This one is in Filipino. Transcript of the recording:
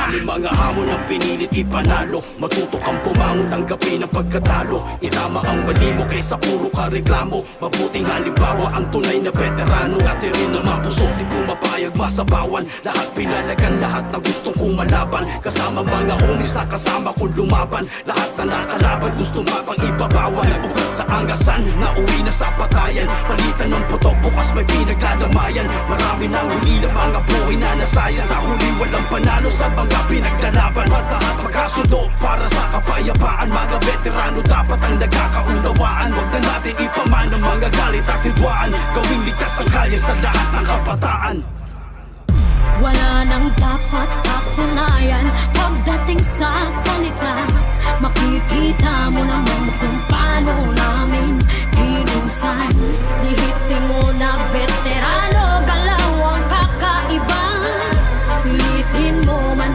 Maraming mga hamon ang pinilit ipanalo. Matuto kang pumangon, tanggapin ang pagkatalo. Itama ang mali mo kaysa puro ka reklamo. Mabuting halimbawa ang tunay na veterano. Dati rin na mapusok, di pumapayag masabawan. Lahat pinalagan, lahat na gustong kumalaban. Kasama mga homies na kasama kong lumaban. Lahat na nakalaban, gusto mapang ibabawan. Nag-ugat sa angasan, nauwi na sa patayan. Palitan ng putok, bukas may pinaglalamayan. Marami nang huli ng mga buhay na nasayang. Sa huli walang panalo sa mga pinaglalaban. Lahat magkasundo para sa kapayapaan. Mga veterano dapat ang nagkakaunawaan. Huwag na natin ipaman ang mga galit at hidwaan. Gawing ligtas ang kalye sa lahat ng kabataan. Wala nang dapat patunayan pagdating sa salita. Makikita mo naman kung paano na